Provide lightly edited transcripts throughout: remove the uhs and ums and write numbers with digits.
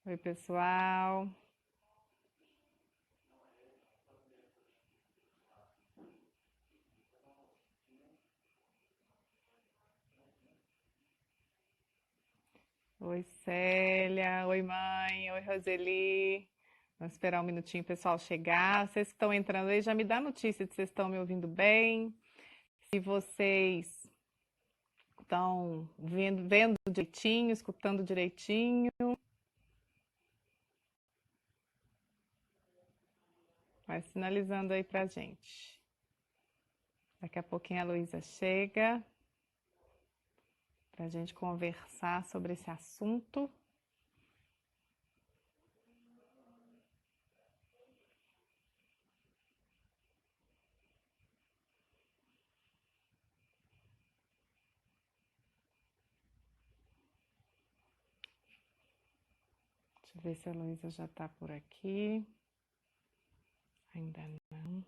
Oi, pessoal. Oi, Célia. Oi, mãe. Oi, Roseli. Vamos esperar um minutinho o pessoal chegar. Vocês que estão entrando aí, já me dá notícia de vocês estão me ouvindo bem. Se vocês estão vendo direitinho, escutando direitinho. Vai sinalizando aí pra gente. Daqui a pouquinho a Luísa chega para a gente conversar sobre esse assunto. Deixa eu ver se a Luísa já está por aqui. Ainda não.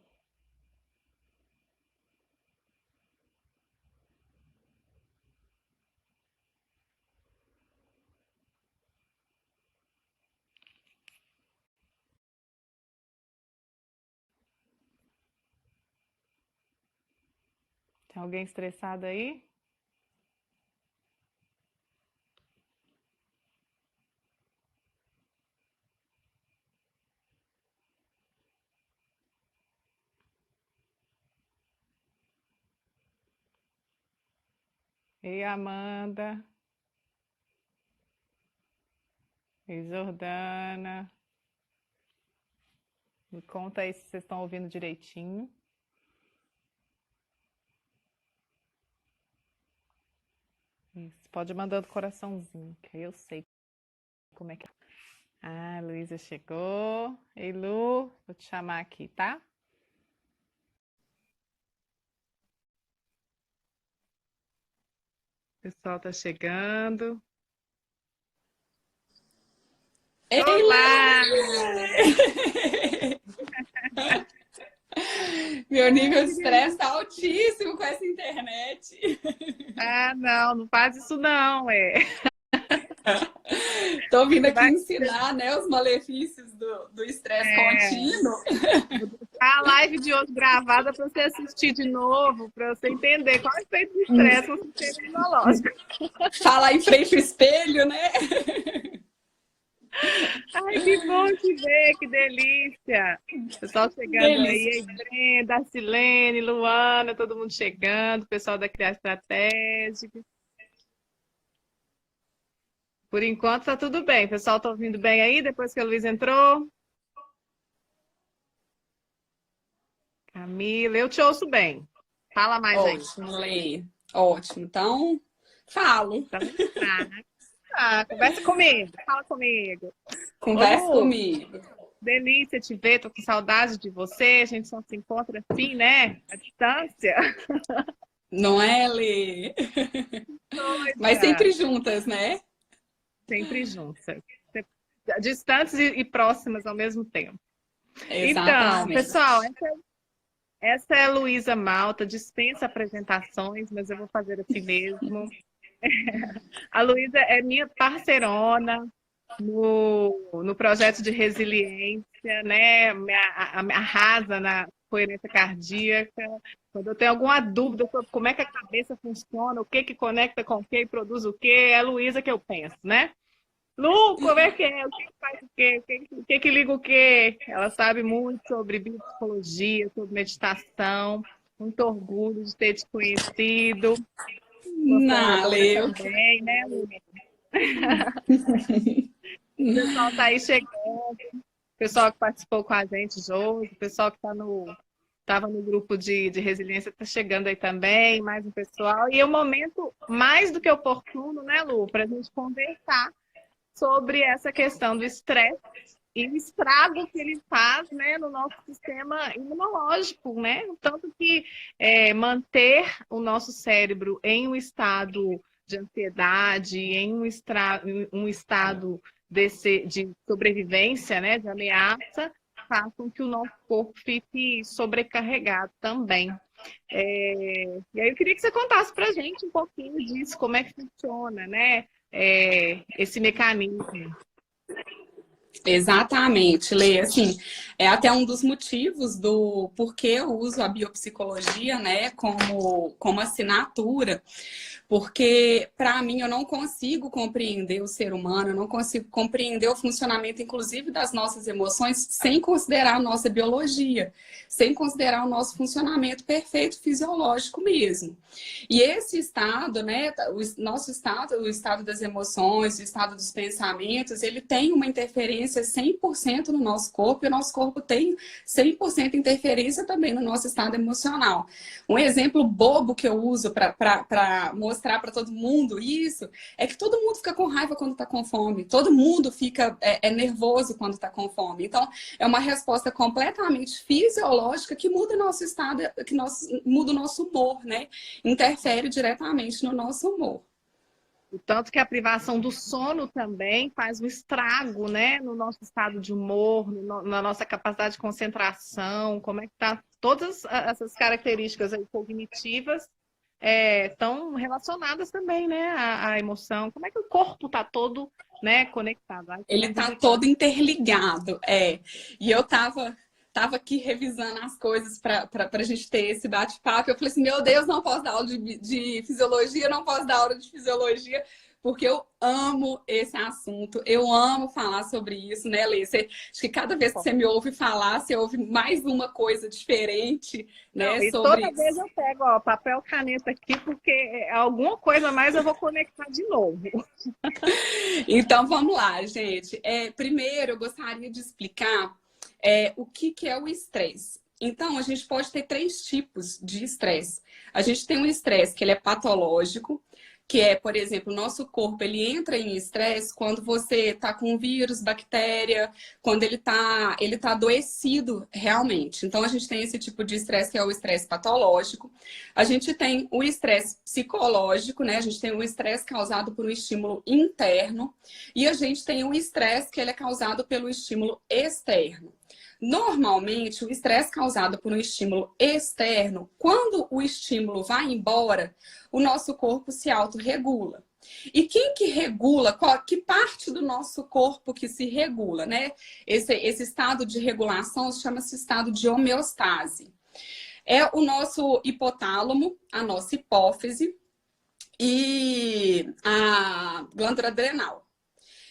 Tem alguém estressado aí? Ei, Amanda. Ei, Jordana. Me conta aí se vocês estão ouvindo direitinho. Isso. Pode ir mandando coraçãozinho, que aí eu sei como é que é. Ah, a Luísa chegou. Ei, Lu, vou te chamar aqui, tá? O pessoal tá chegando. Ei, Olá! meu nível de estresse está altíssimo com essa internet. Ah, não, não faz isso não, Tô vindo aqui Vai, ensinar, né, os malefícios do estresse é, contínuo. vou deixar a live de hoje gravada para você assistir de novo, para você entender qual é o efeito do estresse no sistema imunológico. Falar em frente ao espelho, né? Ai, que bom te ver, que delícia! Pessoal chegando Delícia. aí, Brenda, Silene, Luana, todo mundo chegando, pessoal da Criar Estratégica. Por enquanto tá tudo bem. Pessoal, tá ouvindo bem aí, depois que a Luísa entrou? Camila, eu te ouço bem. Fala mais aí. Ótimo, Lê. Ótimo. Então, falo. Então, vamos lá. Ah, conversa comigo, fala comigo. Ô, Converse Lu, comigo. delícia te ver, tô com saudade de você, a gente só se encontra assim, né? À distância. Não é, Lê? Mas Coisa. sempre juntas, né? Sempre juntas. Distantes e próximas ao mesmo tempo. Então, Exatamente. pessoal, essa é a Luísa Malta, dispensa apresentações, mas eu vou fazer assim mesmo. A Luísa é minha parceirona no projeto de resiliência, né? Me arrasa na coerência cardíaca. Quando eu tenho alguma dúvida sobre como é que a cabeça funciona, o que que conecta com o que e produz o que, é a Luísa que eu penso, né? Lu, como é que é? O que que faz o quê? O que que liga o quê? Ela sabe muito sobre biopsicologia, sobre meditação. Muito orgulho de ter te conhecido. Não, Consteladora Lê. também, né, Lu? O pessoal está aí chegando, o pessoal que participou com a gente hoje, o pessoal que estava no grupo de resiliência está chegando aí também, mais um pessoal. E é um momento mais do que oportuno, né, Lu, para a gente conversar sobre essa questão do estresse e o estrago que ele faz, né, no nosso sistema imunológico, né? Tanto que manter o nosso cérebro em um estado de ansiedade, em um estado de sobrevivência, né, de ameaça, faz com que o nosso corpo fique sobrecarregado também. E aí eu queria que você contasse para a gente um pouquinho disso, como é que funciona, né, esse mecanismo. Exatamente, Lê. Assim, é até um dos motivos do porquê eu uso a biopsicologia, né, como assinatura. Porque, para mim, eu não consigo compreender o ser humano, eu não consigo compreender o funcionamento, inclusive, das nossas emoções, sem considerar a nossa biologia, sem considerar o nosso funcionamento perfeito fisiológico mesmo. E esse estado, né, o nosso estado, o estado das emoções, o estado dos pensamentos, ele tem uma interferência 100% no nosso corpo, e o nosso corpo tem 100% interferência também no nosso estado emocional. Um exemplo bobo que eu uso para mostrar para todo mundo isso é que todo mundo fica com raiva quando está com fome, todo mundo fica nervoso quando está com fome. Então, é uma resposta completamente fisiológica que muda o nosso estado, muda o nosso humor, né? Interfere diretamente no nosso humor. O tanto que a privação do sono também faz um estrago, né, no nosso estado de humor, na nossa capacidade de concentração, como é que tá todas essas características aí cognitivas estão relacionadas também, né, à emoção. Como é que o corpo está todo, né, conectado? Ele está todo interligado, E eu tava aqui revisando as coisas para a gente ter esse bate-papo. Eu falei assim, meu Deus, não posso dar aula de fisiologia, não posso dar aula de fisiologia, porque eu amo esse assunto, eu amo falar sobre isso, né, Lê? Acho que cada vez que você me ouve falar, você ouve mais uma coisa diferente, né? Não, e toda vez eu pego, ó, papel, caneta aqui, porque alguma coisa a mais eu vou conectar de novo. Então, vamos lá, gente. Primeiro, eu gostaria de explicar o que é o estresse. Então, a gente pode ter 3 tipos de estresse. A gente tem um estresse que ele é patológico, que é, por exemplo, o nosso corpo ele entra em estresse quando você está com vírus, bactéria, quando ele tá adoecido realmente. Então, a gente tem esse tipo de estresse que é o estresse patológico. A gente tem o estresse psicológico, né? A gente tem o estresse causado por um estímulo interno e a gente tem o estresse que ele é causado pelo estímulo externo. Normalmente, o estresse causado por um estímulo externo, quando o estímulo vai embora, o nosso corpo se autorregula. E quem que regula? Que parte do nosso corpo que se regula, né? Esse estado de regulação chama-se estado de homeostase. É o nosso hipotálamo, a nossa hipófise e a glândula adrenal.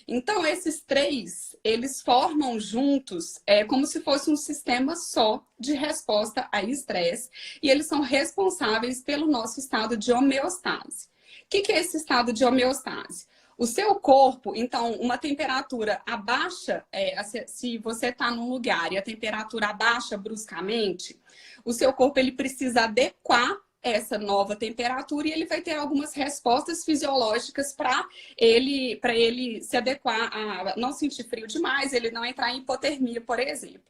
Então, esses 3, eles formam juntos como se fosse um sistema só de resposta a estresse e eles são responsáveis pelo nosso estado de homeostase. O que é esse estado de homeostase? O seu corpo, então, uma temperatura abaixa, se você está num lugar e a temperatura abaixa bruscamente, o seu corpo ele precisa adequar essa nova temperatura e ele vai ter algumas respostas fisiológicas para ele se adequar a não sentir frio demais, ele não entrar em hipotermia, por exemplo.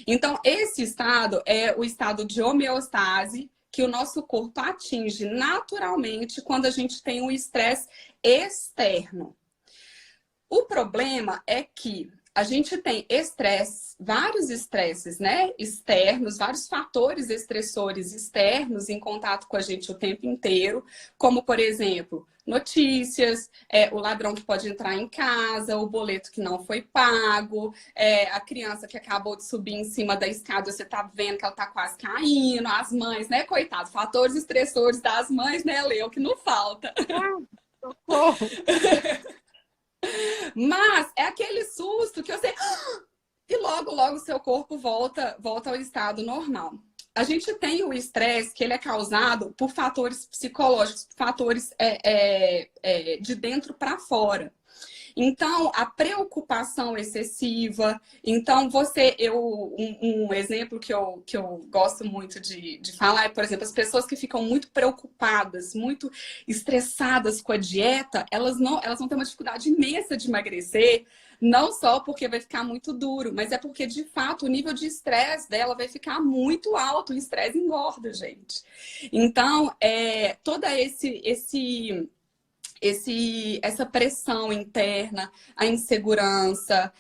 Então, esse estado é o estado de homeostase que o nosso corpo atinge naturalmente quando a gente tem um estresse externo. O problema é que a gente tem estresse, vários estresses, né, externos, vários fatores estressores externos em contato com a gente o tempo inteiro, como, por exemplo, notícias, o ladrão que pode entrar em casa, o boleto que não foi pago, a criança que acabou de subir em cima da escada, você tá vendo que ela tá quase caindo, as mães, né, coitado, fatores estressores das mães, né, Leo, que não falta. Socorro! Mas é aquele susto que você... E logo, logo o seu corpo volta ao estado normal. A gente tem o estresse que ele é causado por fatores psicológicos, fatores de dentro para fora. Então, a preocupação excessiva. Então, um exemplo que eu gosto muito de falar é, por exemplo, as pessoas que ficam muito preocupadas, muito estressadas com a dieta, elas vão ter uma dificuldade imensa de emagrecer, não só porque vai ficar muito duro, mas é porque, de fato, o nível de estresse dela vai ficar muito alto. O estresse engorda, gente. Então, toda essa pressão interna, a insegurança,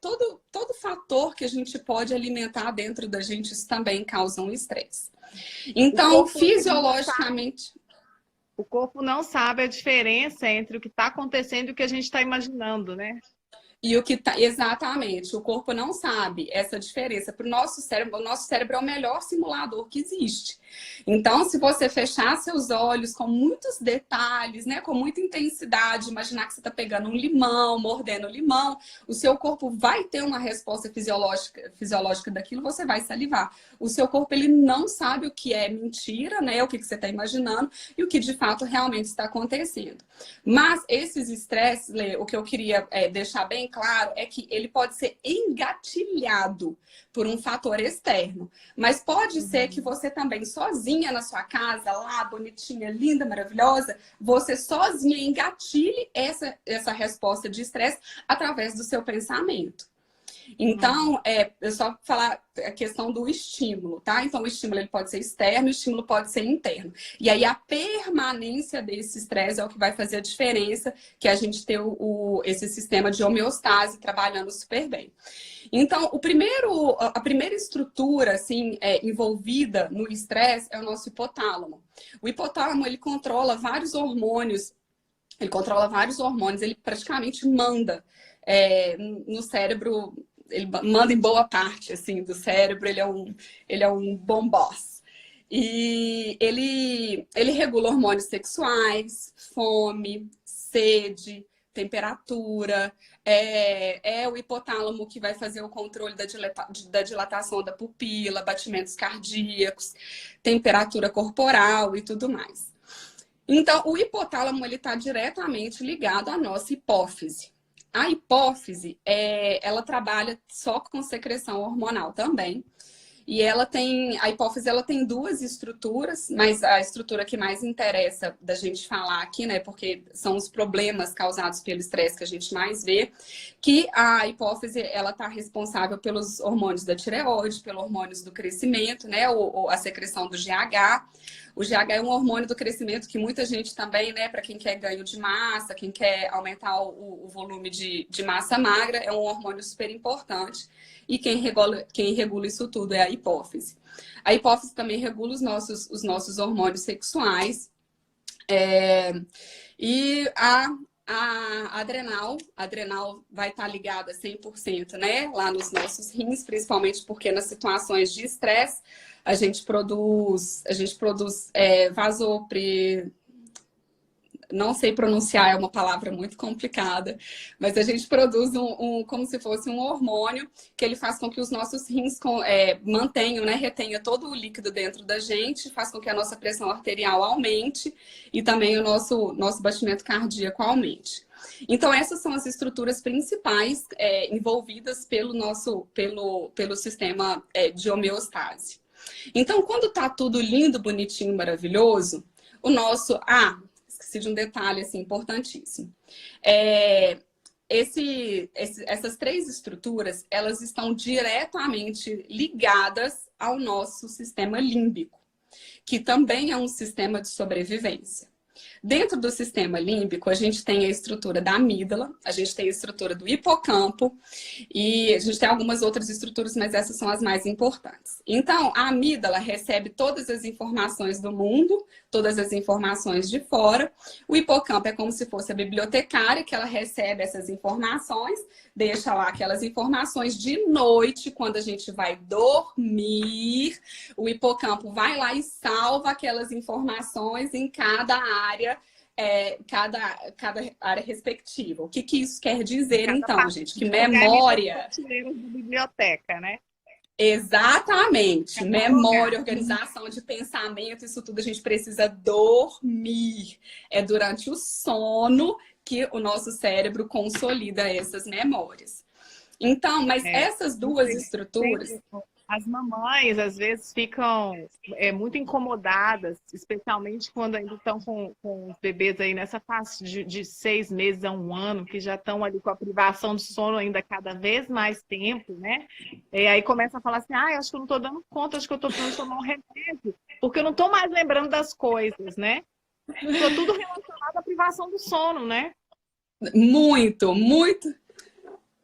todo fator que a gente pode alimentar dentro da gente, isso também causa um estresse. Então, fisiologicamente... O corpo não sabe a diferença entre o que está acontecendo e o que a gente está imaginando, né? E o que tá, exatamente, o corpo não sabe essa diferença. Para o nosso cérebro é o melhor simulador que existe. Então, se você fechar seus olhos com muitos detalhes, né, com muita intensidade, imaginar que você está pegando um limão, mordendo o limão, o seu corpo vai ter uma resposta fisiológica daquilo, você vai salivar. O seu corpo, ele não sabe o que é mentira, né, o que você está imaginando e o que de fato realmente está acontecendo. Mas esses estresses, Lê, o que eu queria deixar bem claro é que ele pode ser engatilhado por um fator externo, mas pode ser que você também sozinha na sua casa, lá bonitinha, linda, maravilhosa, você sozinha engatilhe essa resposta de estresse através do seu pensamento. Então, eu só falar a questão do estímulo, tá? Então, o estímulo ele pode ser externo, o estímulo pode ser interno. E aí, a permanência desse estresse é o que vai fazer a diferença, que a gente ter esse sistema de homeostase trabalhando super bem. Então, a primeira estrutura, assim, envolvida no estresse é o nosso hipotálamo. O hipotálamo, ele controla vários hormônios, ele praticamente manda no cérebro. Ele manda em boa parte assim do cérebro, ele é um bom boss. E ele regula hormônios sexuais, fome, sede, temperatura. É o hipotálamo que vai fazer o controle da dilatação da pupila, batimentos cardíacos, temperatura corporal e tudo mais. Então, o hipotálamo ele está diretamente ligado à nossa hipófise. A hipófise, ela trabalha só com secreção hormonal também. E a hipófise ela tem duas estruturas, mas a estrutura que mais interessa da gente falar aqui, né? Porque são os problemas causados pelo estresse que a gente mais vê, que a hipófise ela está responsável pelos hormônios da tireoide, pelos hormônios do crescimento, né? A secreção do GH. O GH é um hormônio do crescimento que muita gente também, né, para quem quer ganho de massa, quem quer aumentar o volume de massa magra, é um hormônio super importante. E quem regula isso tudo é a hipófise. A hipófise também regula os nossos hormônios sexuais. E a adrenal vai estar ligada 100%, né, lá nos nossos rins, principalmente porque nas situações de estresse a gente produz não sei pronunciar, é uma palavra muito complicada, mas a gente produz como se fosse um hormônio que ele faz com que os nossos rins mantenham, né, retenha todo o líquido dentro da gente, faz com que a nossa pressão arterial aumente e também o nosso batimento cardíaco aumente. Então, essas são as estruturas principais envolvidas pelo sistema de homeostase. Então, quando tá tudo lindo, bonitinho, maravilhoso, esqueci de um detalhe assim, importantíssimo. Essas três estruturas, elas estão diretamente ligadas ao nosso sistema límbico, que também é um sistema de sobrevivência. Dentro do sistema límbico, a gente tem a estrutura da amígdala, a gente tem a estrutura do hipocampo e a gente tem algumas outras estruturas, mas essas são as mais importantes. Então, a amígdala recebe todas as informações do mundo, todas as informações de fora. O hipocampo é como se fosse a bibliotecária, que ela recebe essas informações, deixa lá aquelas informações de noite, quando a gente vai dormir, o hipocampo vai lá e salva aquelas informações em cada área, cada área respectiva. O que isso quer dizer, então, gente? Que memória... Da biblioteca, né? Exatamente. Memória, organização de pensamento, isso tudo a gente precisa dormir. É durante o sono que o nosso cérebro consolida essas memórias. Então, mas essas duas estruturas... As mamães, às vezes, ficam muito incomodadas, especialmente quando ainda estão com os bebês aí nessa fase de 6 meses a 1 ano, que já estão ali com a privação de sono ainda cada vez mais tempo, né? E aí começa a falar assim, acho que eu não estou dando conta, acho que eu estou precisando tomar um remédio, porque eu não estou mais lembrando das coisas, né? Ficou tudo relacionado à privação do sono, né? Muito, muito.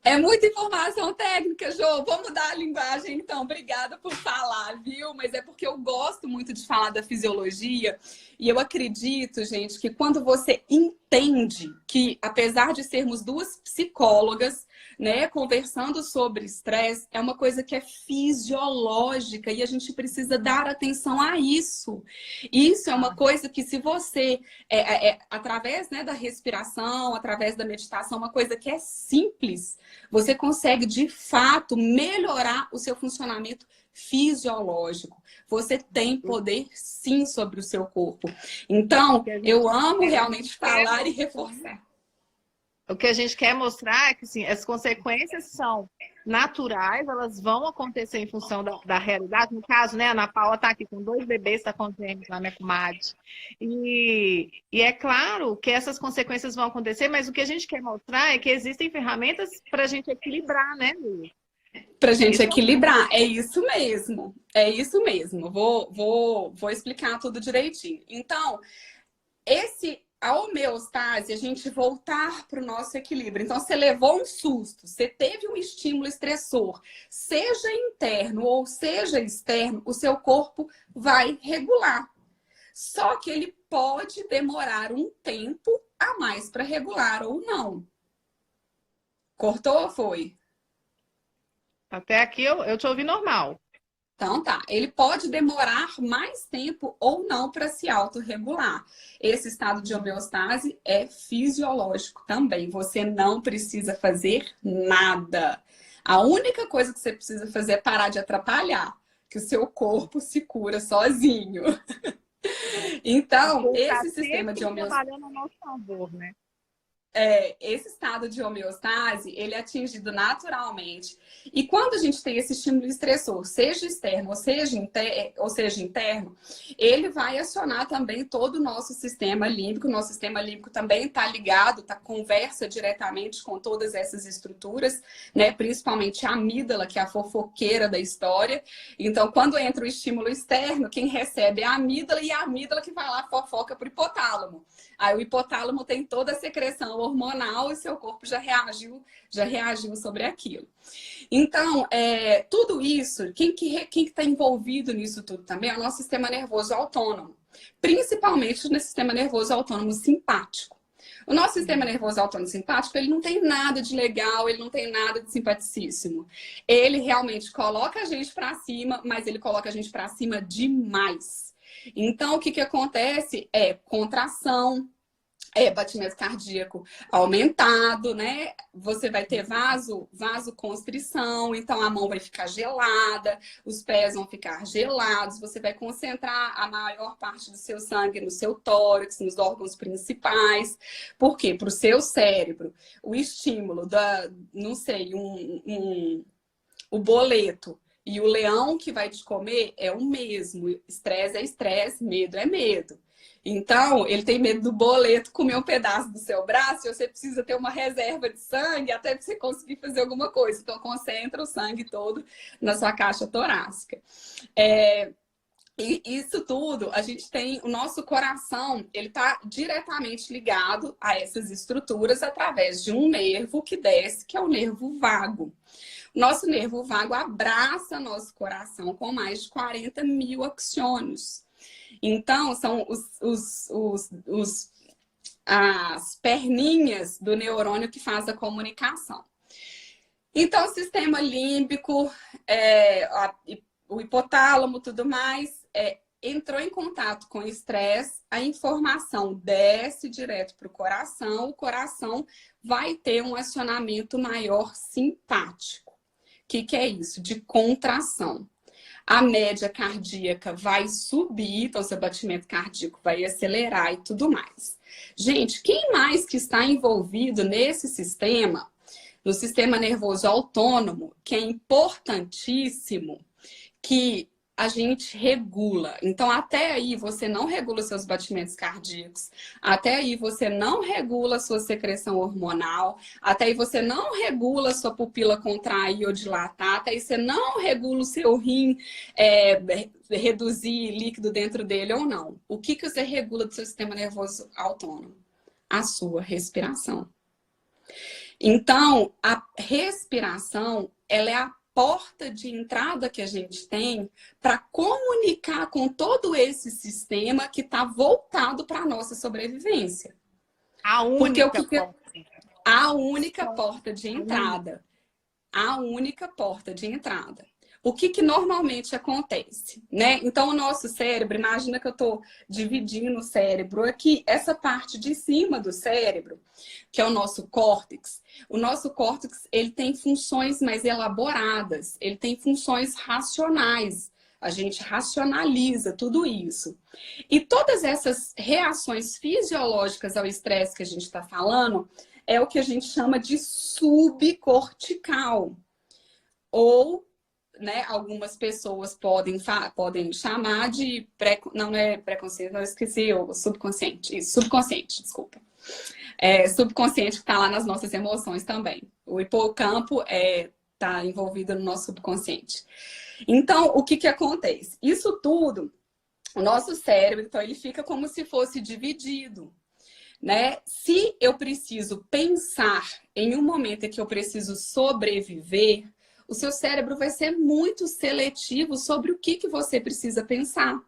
É muita informação técnica, Jô. Vamos mudar a linguagem, então. Obrigada por falar, viu? Mas é porque eu gosto muito de falar da fisiologia e eu acredito, gente, que quando você entende que, apesar de sermos duas psicólogas, né, conversando sobre estresse, é uma coisa que é fisiológica e a gente precisa dar atenção a isso. Isso é uma coisa que se você, através, né, da respiração, através da meditação, uma coisa que é simples, você consegue, de fato, melhorar o seu funcionamento fisiológico. Você tem poder, sim, sobre o seu corpo. Então, eu amo realmente falar e reforçar. O que a gente quer mostrar é que, assim, as consequências são naturais, elas vão acontecer em função da realidade. No caso, né, a Ana Paula está aqui com 2 bebês, está congênitos lá, minha comadre. E é claro que essas consequências vão acontecer, mas o que a gente quer mostrar é que existem ferramentas para a gente equilibrar, né, Lu? Para a gente equilibrar, é isso mesmo. É isso mesmo. Vou explicar tudo direitinho. Então, a homeostase, a gente voltar para o nosso equilíbrio. Então, você levou um susto, você teve um estímulo estressor, seja interno ou seja externo, o seu corpo vai regular. Só que ele pode demorar um tempo a mais para regular ou não. Cortou ou foi? Até aqui eu te ouvi normal. Então tá, ele pode demorar mais tempo ou não para se autorregular. Esse estado de homeostase é fisiológico também. Você não precisa fazer nada. A única coisa que você precisa fazer é parar de atrapalhar, que o seu corpo se cura sozinho. Então, esse sistema de homeostase trabalhando a nosso favor, né? Esse estado de homeostase, ele é atingido naturalmente. E quando a gente tem esse estímulo estressor, seja externo ou seja interno, ele vai acionar também todo o nosso sistema límbico. O nosso sistema límbico também está ligado, conversa diretamente com todas essas estruturas, né? Principalmente a amígdala, que é a fofoqueira da história. Então, quando entra o estímulo externo, quem recebe é a amígdala e a amígdala que vai lá fofoca para o hipotálamo. Aí o hipotálamo tem toda a secreção hormonal e seu corpo já reagiu sobre aquilo. Então, tudo isso, quem que está envolvido nisso tudo também é o nosso sistema nervoso autônomo, principalmente no sistema nervoso autônomo simpático. O nosso sistema nervoso autônomo simpático, ele não tem nada de legal, ele não tem nada de simpaticíssimo. Ele realmente coloca a gente para cima, mas ele coloca a gente para cima demais. Então, o que acontece é contração, batimento cardíaco aumentado, né? Você vai ter vasoconstrição, então a mão vai ficar gelada, os pés vão ficar gelados, você vai concentrar a maior parte do seu sangue no seu tórax, nos órgãos principais. Por quê? Para o seu cérebro, o estímulo o boleto e o leão que vai te comer é o mesmo. Estresse é estresse, medo é medo. Então, ele tem medo do boleto comer um pedaço do seu braço e você precisa ter uma reserva de sangue até para você conseguir fazer alguma coisa. Então, concentra o sangue todo na sua caixa torácica. E isso tudo, a gente tem o nosso coração, ele está diretamente ligado a essas estruturas através de um nervo que desce, que é o nervo vago. Nosso nervo vago abraça nosso coração com mais de 40 mil axônios. Então, são as perninhas do neurônio que faz a comunicação. Então, o sistema límbico, o hipotálamo, tudo mais, entrou em contato com o estresse, a informação desce direto para o coração vai ter um acionamento maior simpático. O que é isso? De contração. A média cardíaca vai subir, então seu batimento cardíaco vai acelerar e tudo mais. Gente, quem mais que está envolvido nesse sistema, no sistema nervoso autônomo, que é importantíssimo, que a gente regula. Então, até aí você não regula seus batimentos cardíacos, até aí você não regula sua secreção hormonal, até aí você não regula sua pupila contrair ou dilatar, até aí você não regula o seu rim, reduzir líquido dentro dele ou não. O que você regula do seu sistema nervoso autônomo? A sua respiração. Então, a respiração, ela é a porta de entrada que a gente tem para comunicar com todo esse sistema que está voltado para a nossa sobrevivência. A única porta. A única porta de entrada. A única porta de entrada. O que que normalmente acontece, né? Então, o nosso cérebro, imagina que eu estou dividindo o cérebro aqui, essa parte de cima do cérebro, que é o nosso córtex. O nosso córtex, ele tem funções mais elaboradas, ele tem funções racionais. A gente racionaliza tudo isso. E todas essas reações fisiológicas ao estresse que a gente está falando é o que a gente chama de subcortical. Ou, né, algumas pessoas podem chamar de não é preconceito, não esqueci o subconsciente. Isso, subconsciente, desculpa. Subconsciente que está lá nas nossas emoções também. O hipocampo está envolvido no nosso subconsciente. Então, o que que acontece? Isso tudo, o nosso cérebro, então, ele fica como se fosse dividido, né? Se eu preciso pensar em um momento em que eu preciso sobreviver, o seu cérebro vai ser muito seletivo sobre o que que você precisa pensar.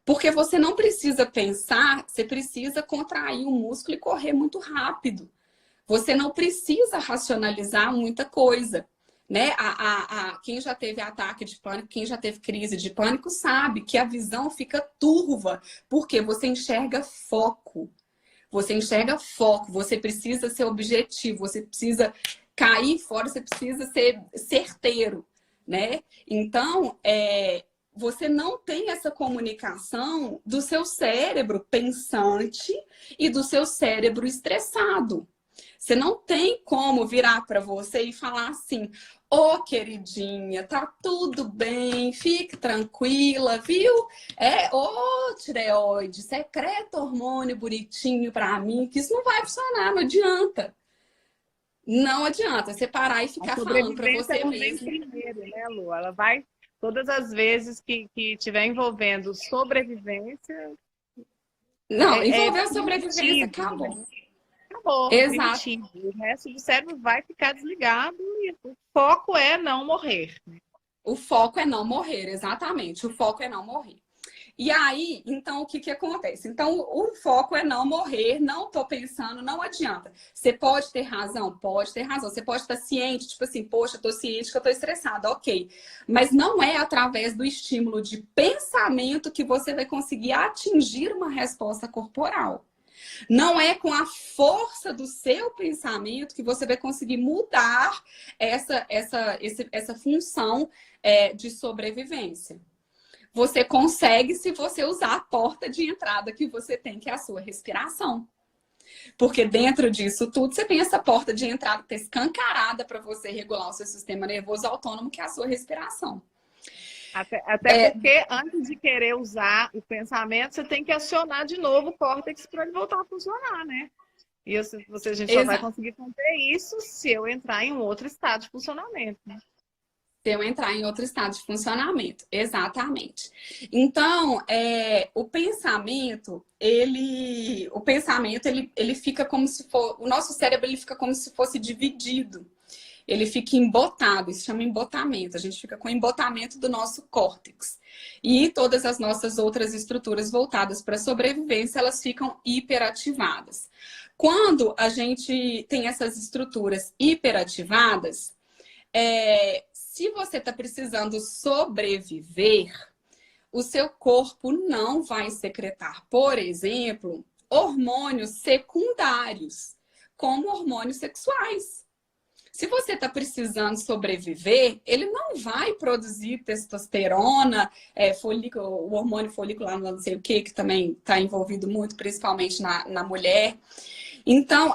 Porque você não precisa pensar, você precisa contrair o músculo e correr muito rápido. Você não precisa racionalizar muita coisa. Né? Quem já teve ataque de pânico, quem já teve crise de pânico, sabe que a visão fica turva, porque você enxerga foco. Você enxerga foco, você precisa ser objetivo, você precisa cair fora, você precisa ser certeiro, né? Então, você não tem essa comunicação do seu cérebro pensante e do seu cérebro estressado. Você não tem como virar para você e falar assim: ô, queridinha, tá tudo bem, fique tranquila, viu? Ô, tireoide, secreta hormônio bonitinho para mim, que isso não vai funcionar, não adianta. Não adianta você parar e ficar falando para você mesmo. Primeiro, né, Lu? Ela vai, todas as vezes que estiver envolvendo sobrevivência... Não, envolveu sobrevivência, acabou. Acabou. Exato. O resto do cérebro vai ficar desligado e o foco é não morrer. O foco é não morrer, exatamente. O foco é não morrer. E aí, então, o que que acontece? Então, o foco é não morrer, não tô pensando, não adianta. Você pode ter razão? Pode ter razão. Você pode estar ciente, tipo assim, poxa, tô ciente que eu tô estressada, ok. Mas não é através do estímulo de pensamento que você vai conseguir atingir uma resposta corporal. Não é com a força do seu pensamento que você vai conseguir mudar essa função de sobrevivência. Você consegue se você usar a porta de entrada que você tem, que é a sua respiração. Porque dentro disso tudo, você tem essa porta de entrada que está escancarada para você regular o seu sistema nervoso autônomo, que é a sua respiração. Até porque antes de querer usar o pensamento, você tem que acionar de novo o córtex para ele voltar a funcionar, né? E a gente só vai conseguir fazer isso se eu entrar em um outro estado de funcionamento, né? Se eu entrar em outro estado de funcionamento, exatamente. Então, o pensamento, ele fica como se for, o nosso cérebro ele fica como se fosse dividido. Ele fica embotado, isso chama embotamento. A gente fica com o embotamento do nosso córtex. E todas as nossas outras estruturas voltadas para a sobrevivência, elas ficam hiperativadas. Quando a gente tem essas estruturas hiperativadas, se você está precisando sobreviver, o seu corpo não vai secretar, por exemplo, hormônios secundários, como hormônios sexuais. Se você está precisando sobreviver, ele não vai produzir testosterona, o hormônio folicular, não sei o que também está envolvido muito, principalmente na mulher. Então,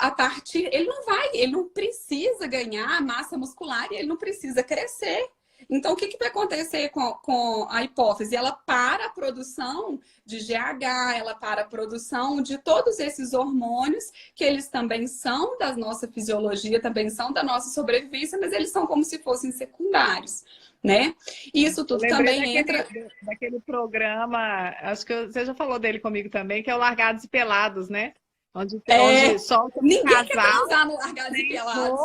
ele não precisa ganhar massa muscular e ele não precisa crescer. Então, o que vai acontecer com a hipófise? Ela para a produção de GH, ela para a produção de todos esses hormônios, que eles também são da nossa fisiologia, também são da nossa sobrevivência, mas eles são como se fossem secundários, né? E isso tudo também entra... Daquele programa, acho que você já falou dele comigo também, que é o Largados e Pelados, né? Onde solta Ninguém quer transar no Largados e Pelados.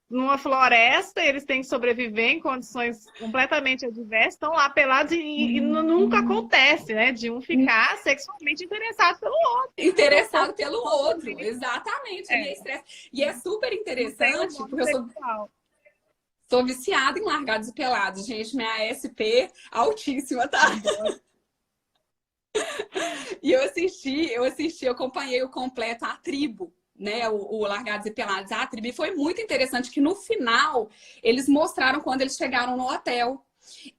numa floresta, eles têm que sobreviver em condições completamente adversas, estão lá pelados e nunca acontece, né? De um ficar sexualmente interessado pelo outro. Interessado pelo outro, exatamente. É. E é super interessante, porque eu sou viciada em largados e pelados, gente. Minha ASP altíssima, tá? E eu acompanhei o completo, a tribo, né? O Largados e Pelados, a tribo. E foi muito interessante que no final eles mostraram quando eles chegaram no hotel.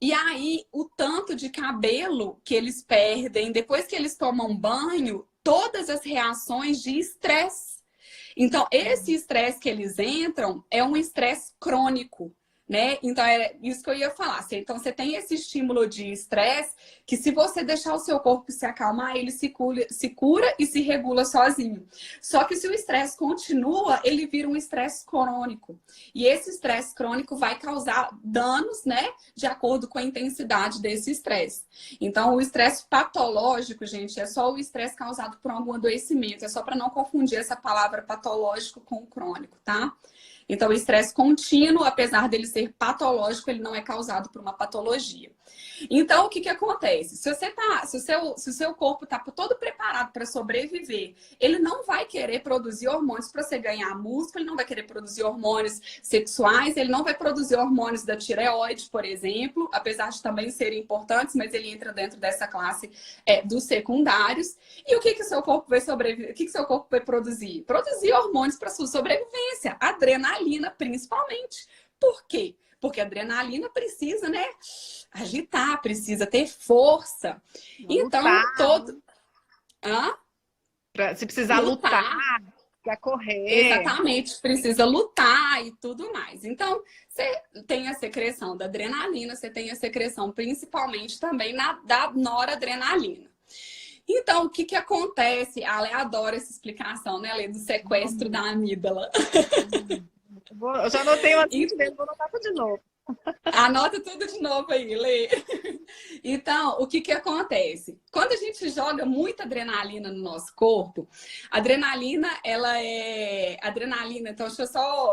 E aí, o tanto de cabelo que eles perdem depois que eles tomam banho, todas as reações de estresse. Então, esse estresse que eles entram é um estresse crônico, né? Então, é isso que eu ia falar. Então, você tem esse estímulo de estresse que, se você deixar o seu corpo se acalmar, ele se cura e se regula sozinho. Só que se o estresse continua, ele vira um estresse crônico. E esse estresse crônico vai causar danos, né? De acordo com a intensidade desse estresse. Então, o estresse patológico, gente, é só o estresse causado por algum adoecimento. É só para não confundir essa palavra patológico com o crônico, tá? Então, o estresse contínuo, apesar dele ser patológico, ele não é causado por uma patologia. Então, o que que acontece? Se o seu corpo está todo preparado para sobreviver, ele não vai querer produzir hormônios para você ganhar músculo, ele não vai querer produzir hormônios sexuais, ele não vai produzir hormônios da tireoide, por exemplo, apesar de também serem importantes, mas ele entra dentro dessa classe dos secundários. E o que que o seu corpo vai sobreviver? O que que seu corpo vai produzir? Produzir hormônios para sua sobrevivência, adrenalina principalmente. Por quê? Porque a adrenalina precisa, né, agitar, precisa ter força. Então, todo... Hã? Se precisar lutar, para correr. Exatamente, precisa lutar e tudo mais. Então, você tem a secreção da adrenalina, você tem a secreção principalmente também da noradrenalina. Então, o que que acontece? A Ale adora essa explicação, né, Ale, do sequestro da amígdala. Eu já anotei uma vou anotar tudo de novo. Anota tudo de novo aí, Lê. Então, o que que acontece? Quando a gente joga muita adrenalina no nosso corpo, a adrenalina, então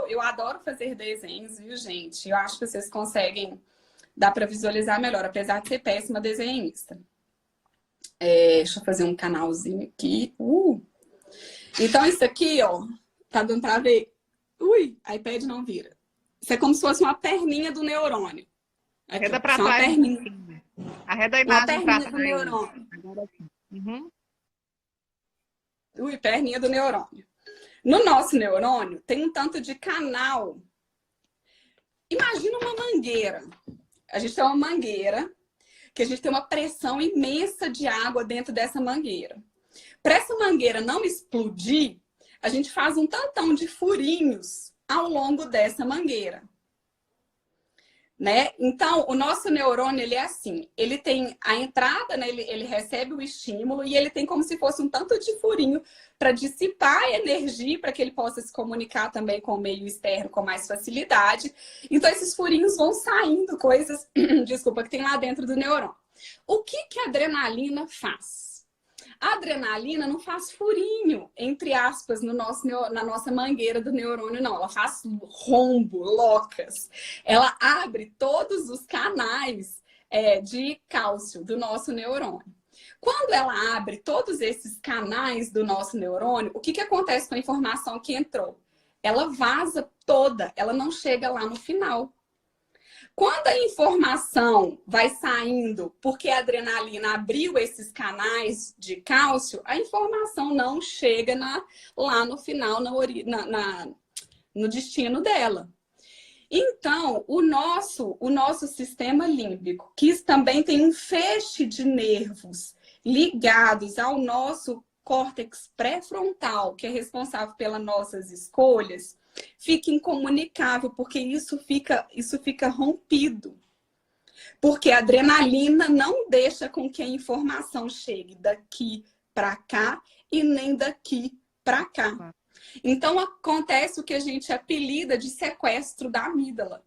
eu adoro fazer desenhos, viu, gente? Eu acho que vocês conseguem, dá para visualizar melhor, apesar de ser péssima desenhista. Deixa eu fazer um canalzinho aqui. Então, isso aqui, ó, tá dando para ver? Ui, iPad não vira. Isso é como se fosse uma perninha do neurônio. Aqui, Arreda para trás. Uma perninha. Arreda a imagem para trás. Do neurônio. Agora sim. Uhum. Ui, perninha do neurônio. No nosso neurônio tem um tanto de canal. Imagina uma mangueira. A gente tem uma mangueira que a gente tem uma pressão imensa de água dentro dessa mangueira. Para essa mangueira não explodir, a gente faz um tantão de furinhos ao longo dessa mangueira, né? Então, o nosso neurônio, ele é assim, ele tem a entrada, né? Ele recebe o estímulo e ele tem como se fosse um tanto de furinho para dissipar a energia, para que ele possa se comunicar também com o meio externo com mais facilidade. Então, esses furinhos vão saindo coisas, desculpa, que tem lá dentro do neurônio. O que que a adrenalina faz? A adrenalina não faz furinho, entre aspas, na nossa mangueira do neurônio, não. Ela faz rombo, locas. Ela abre todos os canais de cálcio do nosso neurônio. Quando ela abre todos esses canais do nosso neurônio, o que que acontece com a informação que entrou? Ela vaza toda, ela não chega lá no final. Quando a informação vai saindo, porque a adrenalina abriu esses canais de cálcio, a informação não chega lá no final, no destino dela. Então, o nosso sistema límbico, que também tem um feixe de nervos ligados ao nosso córtex pré-frontal, que é responsável pelas nossas escolhas, fica incomunicável, porque isso fica rompido. Porque a adrenalina não deixa com que a informação chegue daqui para cá e nem daqui para cá. Então, acontece o que a gente apelida de sequestro da amígdala.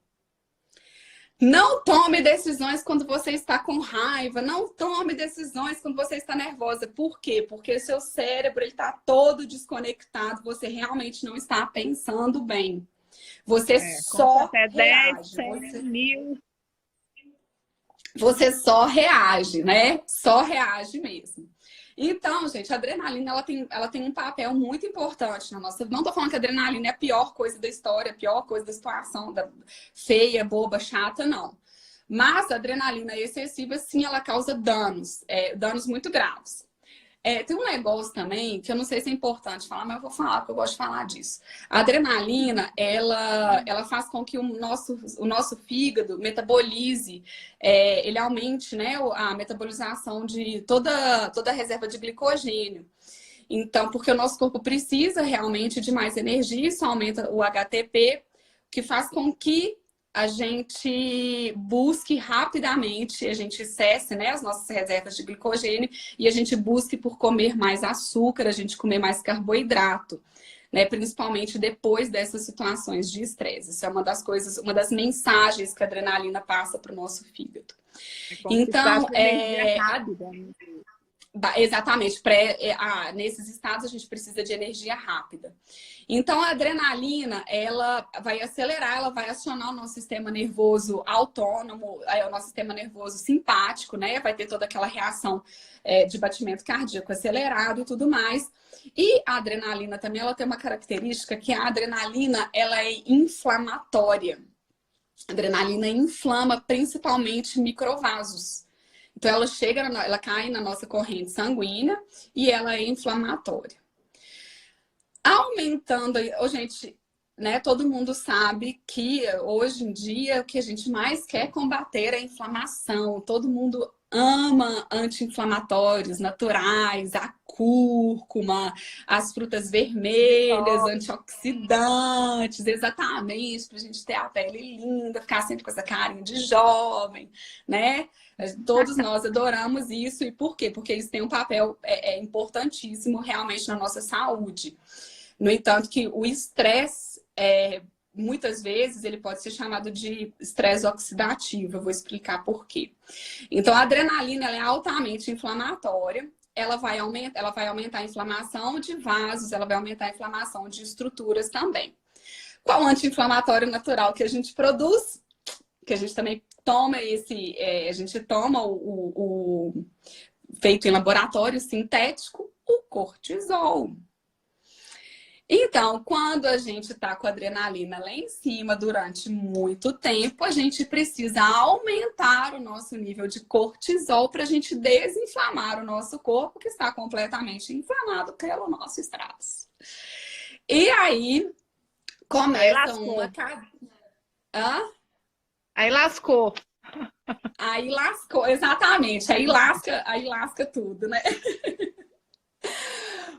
Não tome decisões quando você está com raiva. Não tome decisões quando você está nervosa. Por quê? Porque o seu cérebro está todo desconectado. Você realmente não está pensando bem. Você conta só até 10, reage. 100 mil. Você só reage, né? Só reage mesmo. Então, gente, a adrenalina ela tem um papel muito importante na nossa. Não tô falando que a adrenalina é a pior coisa da história, a pior coisa da situação, feia, boba, chata, não. Mas a adrenalina excessiva, sim, ela causa danos, danos muito graves. Tem um negócio também que eu não sei se é importante falar, mas eu vou falar porque eu gosto de falar disso. A adrenalina, ela faz com que o nosso fígado metabolize, ele aumente, né, a metabolização de toda a reserva de glicogênio. Então, porque o nosso corpo precisa realmente de mais energia, isso aumenta o HTP, que faz com que a gente busque rapidamente, a gente cesse, né, as nossas reservas de glicogênio e a gente busque por comer mais açúcar, a gente comer mais carboidrato, né, principalmente depois dessas situações de estresse. Isso é uma das coisas, uma das mensagens que a adrenalina passa para o nosso fígado. Então, energia rápida, né? Exatamente, nesses estados a gente precisa de energia rápida. Então a adrenalina, ela vai acelerar, ela vai acionar o nosso sistema nervoso autônomo, o nosso sistema nervoso simpático, né? Vai ter toda aquela reação de batimento cardíaco acelerado e tudo mais. E a adrenalina também, ela tem uma característica que a adrenalina, ela é inflamatória. A adrenalina inflama principalmente microvasos. Então, ela cai na nossa corrente sanguínea e ela é inflamatória. Aumentando, gente, né? Todo mundo sabe que hoje em dia o que a gente mais quer combater é a inflamação. Todo mundo ama anti-inflamatórios naturais, a cúrcuma, as frutas vermelhas, antioxidantes, exatamente, para a gente ter a pele linda, ficar sempre com essa carinha de jovem, né? Todos nós adoramos isso. E por quê? Porque isso tem um papel importantíssimo realmente na nossa saúde. No entanto, que o estresse, muitas vezes, ele pode ser chamado de estresse oxidativo. Eu vou explicar por quê. Então, a adrenalina ela é altamente inflamatória. Ela vai aumentar a inflamação de vasos, ela vai aumentar a inflamação de estruturas também. Qual anti-inflamatório natural que a gente produz? Que a gente também toma a gente toma o feito em laboratório sintético, o cortisol. Então, quando a gente está com a adrenalina lá em cima durante muito tempo, a gente precisa aumentar o nosso nível de cortisol para a gente desinflamar o nosso corpo, que está completamente inflamado pelo nosso estresse. E aí começa uma... Hã? Aí lascou. Aí lascou, exatamente. Aí lasca tudo, né?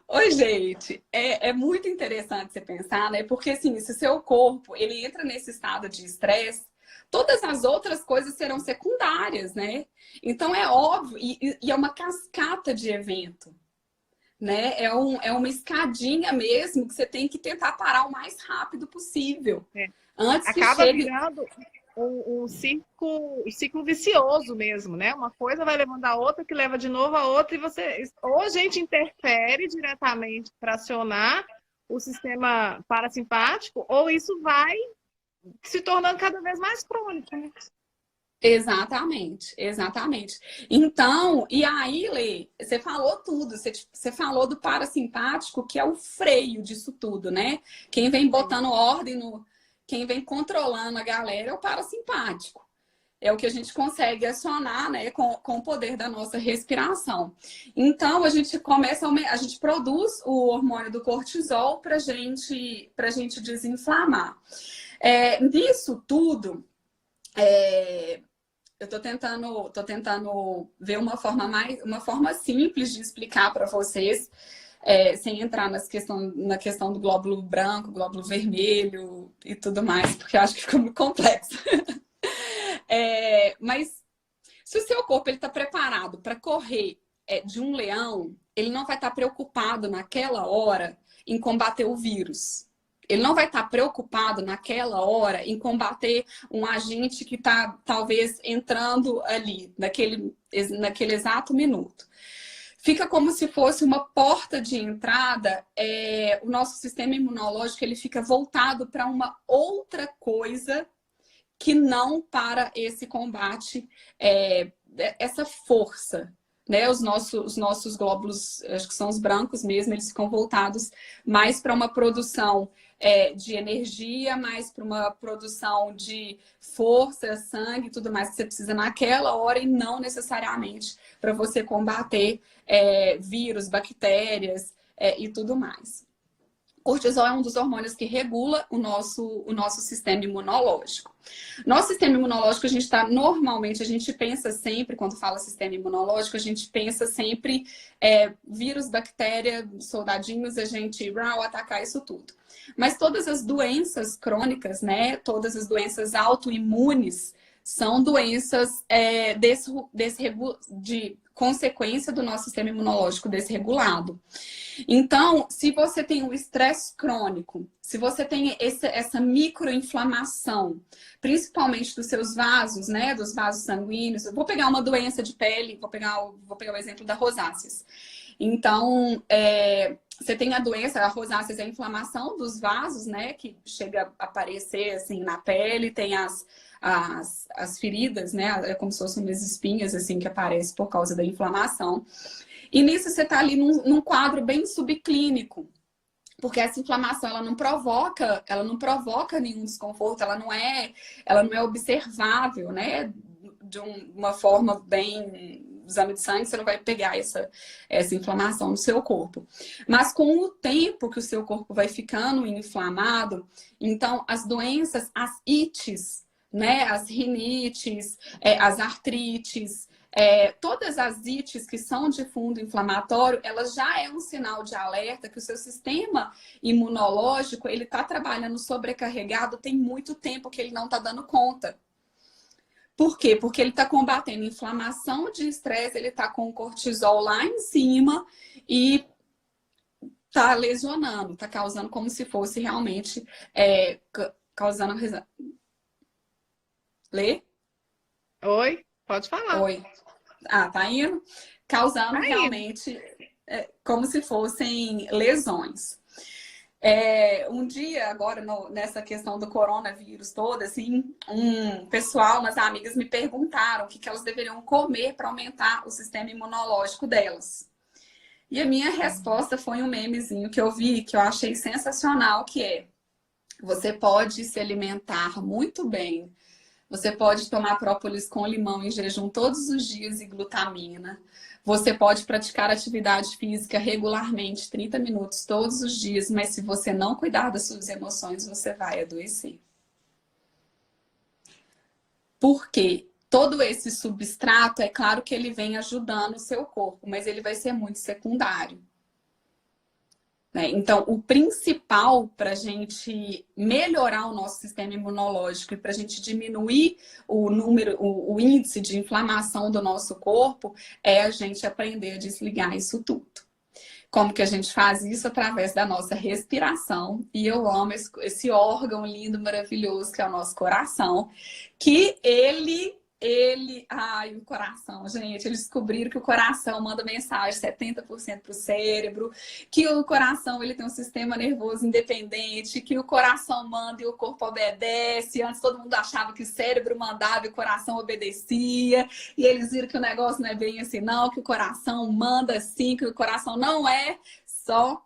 Oi, gente, é muito interessante você pensar, né? Porque assim, se o seu corpo ele entra nesse estado de estresse, todas as outras coisas serão secundárias, né? Então é óbvio, e é uma cascata de evento, né? É uma escadinha mesmo que você tem que tentar parar o mais rápido possível. Antes que acaba chegue... virando um ciclo vicioso mesmo, né? Uma coisa vai levando a outra, que leva de novo a outra, e ou a gente interfere diretamente para acionar o sistema parasimpático, ou isso vai se tornando cada vez mais crônico, né? Exatamente, exatamente. Então, e aí, Lê, você falou tudo, você falou do parasimpático, que é o freio disso tudo, né? Quem vem botando ordem quem vem controlando a galera é o parasimpático. É o que a gente consegue acionar, né, com o poder da nossa respiração. Então, a gente produz o hormônio do cortisol para gente desinflamar. Nisso tudo, eu tô tentando ver uma forma simples de explicar para vocês, sem entrar na questão do glóbulo branco, glóbulo vermelho e tudo mais, porque eu acho que fica muito complexo. Mas se o seu corpo está preparado para correr de um leão, ele não vai estar preocupado naquela hora em combater o vírus. Ele não vai estar preocupado naquela hora em combater um agente que está talvez entrando ali, naquele exato minuto. fica como se fosse uma porta de entrada. O nosso sistema imunológico ele fica voltado para uma outra coisa que não para esse combate, essa força. Né? Os nossos glóbulos, acho que são os brancos mesmo, eles ficam voltados mais para uma produção de energia, mais para uma produção de força, sangue e tudo mais que você precisa naquela hora e não necessariamente para você combater vírus, bactérias e tudo mais. Cortisol é um dos hormônios que regula o nosso sistema imunológico. Nosso sistema imunológico, normalmente, a gente pensa sempre, quando fala sistema imunológico, a gente pensa sempre vírus, bactéria, soldadinhos, a gente atacar isso tudo. Mas todas as doenças crônicas, né, todas as doenças autoimunes, são doenças de consequência do nosso sistema imunológico desregulado. Então, se você tem um estresse crônico, se você tem essa microinflamação, principalmente dos seus vasos, né, dos vasos sanguíneos, eu vou pegar uma doença de pele, vou pegar o exemplo da rosáceas. Então, você tem a doença, a rosáceas é a inflamação dos vasos, né, que chega a aparecer assim na pele, tem as feridas, né, é como se fossem umas espinhas assim que aparecem por causa da inflamação. E nisso você está ali num quadro bem subclínico, porque essa inflamação ela não provoca nenhum desconforto, ela não é observável, né, de uma forma bem exame de sangue, você não vai pegar essa inflamação no seu corpo. Mas com o tempo que o seu corpo vai ficando inflamado, então as doenças, as ites, né, as rinites, as artrites, todas as ites que são de fundo inflamatório, ela já é um sinal de alerta que o seu sistema imunológico ele está trabalhando sobrecarregado, tem muito tempo que ele não está dando conta. Por quê? Porque ele está combatendo inflamação de estresse, ele está com o cortisol lá em cima e está lesionando, está causando como se fosse realmente causando... Lê? Oi, pode falar. Oi. Tá indo? Causando realmente como se fossem lesões. Um dia, agora, nessa questão do coronavírus toda, assim, umas amigas me perguntaram o que elas deveriam comer para aumentar o sistema imunológico delas. E a minha resposta foi um memezinho que eu vi, que eu achei sensacional, que você pode se alimentar muito bem, você pode tomar própolis com limão em jejum todos os dias e glutamina. Você pode praticar atividade física regularmente, 30 minutos todos os dias, mas se você não cuidar das suas emoções, você vai adoecer. Porque todo esse substrato, é claro que ele vem ajudando o seu corpo, mas ele vai ser muito secundário. Então, o principal para a gente melhorar o nosso sistema imunológico e para a gente diminuir o índice de inflamação do nosso corpo é a gente aprender a desligar isso tudo. Como que a gente faz isso? Através da nossa respiração. E eu amo esse órgão lindo, maravilhoso que é o nosso coração, que ai, o coração, gente, eles descobriram que o coração manda mensagem 70% para o cérebro, que o coração ele tem um sistema nervoso independente, que o coração manda e o corpo obedece. Antes todo mundo achava que o cérebro mandava e o coração obedecia, e eles viram que o negócio não é bem assim não, que o coração manda sim, que o coração não é só...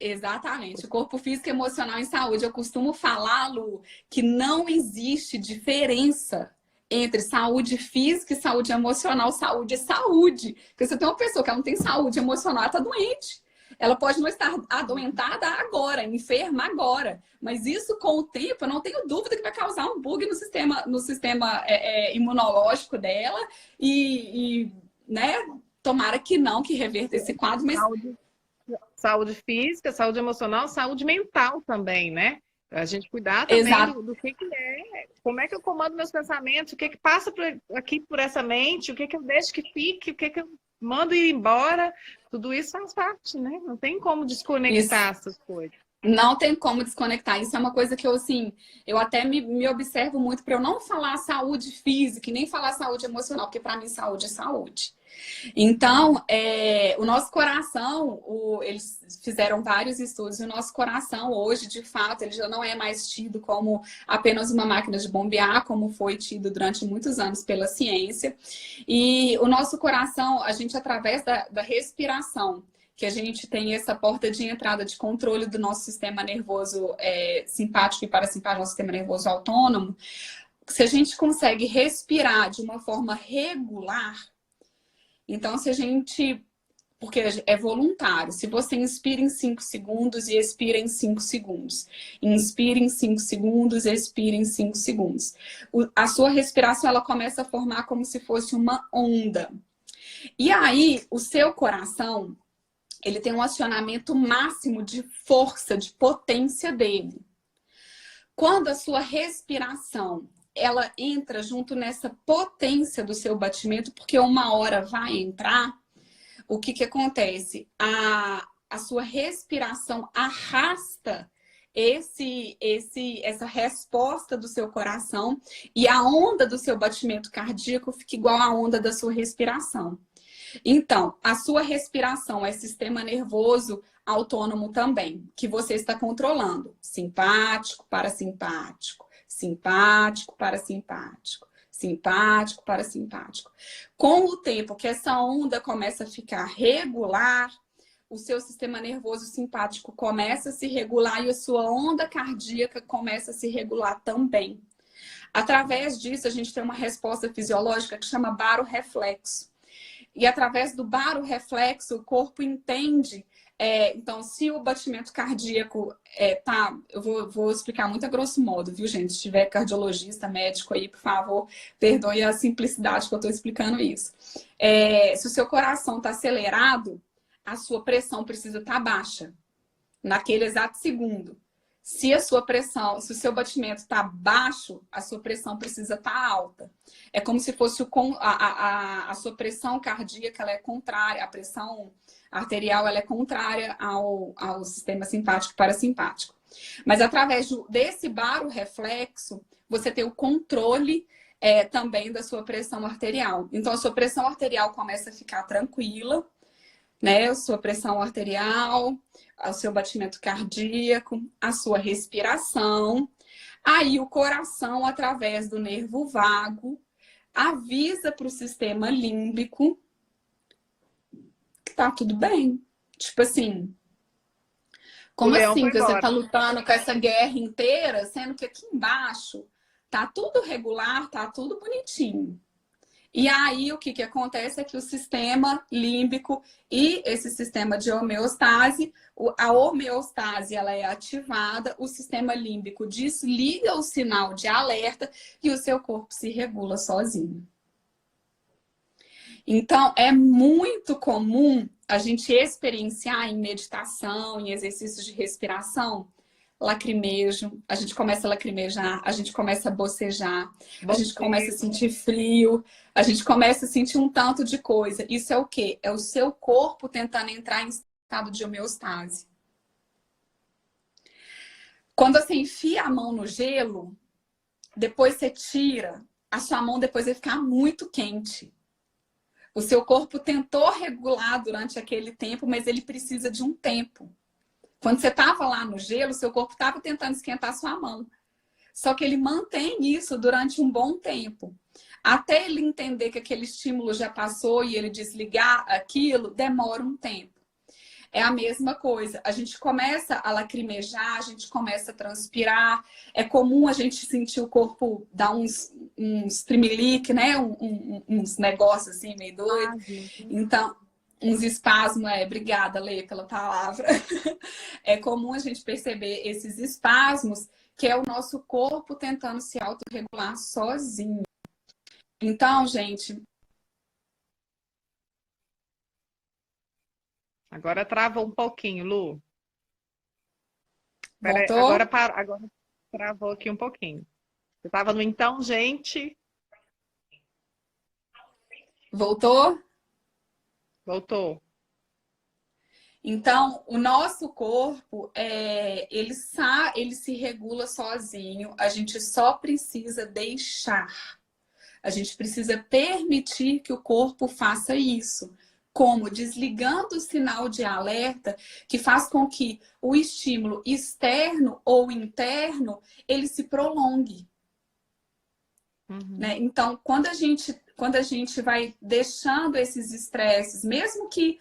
Exatamente, o corpo físico, emocional e saúde. Eu costumo falar, Lu, que não existe diferença entre saúde física e saúde emocional. Saúde é saúde. Porque você tem uma pessoa que ela não tem saúde emocional, ela está doente. Ela pode não estar adoentada agora, enferma agora. Mas isso, com o tempo, eu não tenho dúvida que vai causar um bug no sistema imunológico dela. Né, tomara que não, que reverta esse quadro. Mas... Saúde física, saúde emocional, saúde mental também, né? A gente cuidar também do que é, como é que eu comando meus pensamentos, o que passa aqui por essa mente, o que eu deixo que fique, o que eu mando ir embora, tudo isso faz parte, né? Não tem como desconectar essas coisas. Não tem como desconectar. Isso é uma coisa que eu, assim, eu até me observo muito para eu não falar saúde física e nem falar saúde emocional, porque para mim saúde é saúde. Então, o nosso coração, eles fizeram vários estudos, e o nosso coração hoje, de fato, ele já não é mais tido como apenas uma máquina de bombear, como foi tido durante muitos anos pela ciência. E o nosso coração, a gente, através da respiração, que a gente tem essa porta de entrada de controle do nosso sistema nervoso simpático e parasimpático, nosso sistema nervoso autônomo, se a gente consegue respirar de uma forma regular, então se a gente, porque é voluntário, se você inspira em 5 segundos e expira em 5 segundos, inspira em 5 segundos, expira em 5 segundos, a sua respiração ela começa a formar como se fosse uma onda. E aí, o seu coração, ele tem um acionamento máximo de força, de potência dele. Quando a sua respiração, ela entra junto nessa potência do seu batimento, porque uma hora vai entrar, o que acontece? A sua respiração arrasta essa resposta do seu coração e a onda do seu batimento cardíaco fica igual à onda da sua respiração. Então, a sua respiração é sistema nervoso autônomo também, que você está controlando. Simpático, parasimpático, simpático, parasimpático, simpático, parasimpático. Com o tempo que essa onda começa a ficar regular, o seu sistema nervoso simpático começa a se regular e a sua onda cardíaca começa a se regular também. Através disso, a gente tem uma resposta fisiológica que chama barorreflexo. E através do barorreflexo, o corpo entende. Então, se o batimento cardíaco eu vou explicar muito a grosso modo, viu, gente? Se tiver cardiologista, médico aí, por favor, perdoe a simplicidade que eu estou explicando isso. Se o seu coração está acelerado, a sua pressão precisa estar baixa, naquele exato segundo. Se a sua pressão, se o seu batimento está baixo, a sua pressão precisa estar alta. É como se fosse a sua pressão cardíaca, ela é contrária, a pressão arterial ela é contrária ao sistema simpático e parasimpático. Mas através desse barorreflexo, você tem o controle também da sua pressão arterial. Então, a sua pressão arterial começa a ficar tranquila, né? A sua pressão arterial, o seu batimento cardíaco, a sua respiração. Aí o coração, através do nervo vago, avisa para o sistema límbico que tá tudo bem. Tipo assim, como assim que você tá lutando com essa guerra inteira, sendo que aqui embaixo tá tudo regular, tá tudo bonitinho. E aí, o que acontece é que o sistema límbico e esse sistema de homeostase, a homeostase ela é ativada, o sistema límbico desliga o sinal de alerta e o seu corpo se regula sozinho. Então, é muito comum a gente experienciar em meditação, em exercícios de respiração, lacrimejo, a gente começa a lacrimejar, a gente começa a bocejar, a gente começa a sentir frio, a gente começa a sentir um tanto de coisa. Isso é o quê? É o seu corpo tentando entrar em estado de homeostase. Quando você enfia a mão no gelo, depois você tira, a sua mão depois vai ficar muito quente. O seu corpo tentou regular durante aquele tempo, mas ele precisa de um tempo. Quando você estava lá no gelo, seu corpo estava tentando esquentar a sua mão. Só que ele mantém isso durante um bom tempo. Até ele entender que aquele estímulo já passou e ele desligar aquilo, demora um tempo. É a mesma coisa. A gente começa a lacrimejar, a gente começa a transpirar. É comum a gente sentir o corpo dar uns tremelique, né? Uns negócios assim, meio doido. Então, uns espasmos, obrigada, Lê, pela palavra. É comum a gente perceber esses espasmos, que é o nosso corpo tentando se autorregular sozinho. Então, gente... Agora travou um pouquinho, Lu. Voltou? Agora travou aqui um pouquinho. Você estava no então, gente? Voltou? Voltou. Então, o nosso corpo, ele se regula sozinho. A gente só precisa deixar. A gente precisa permitir que o corpo faça isso. Como? Desligando o sinal de alerta que faz com que o estímulo externo ou interno, ele se prolongue. Né? Então, quando a gente vai deixando esses estresses, mesmo que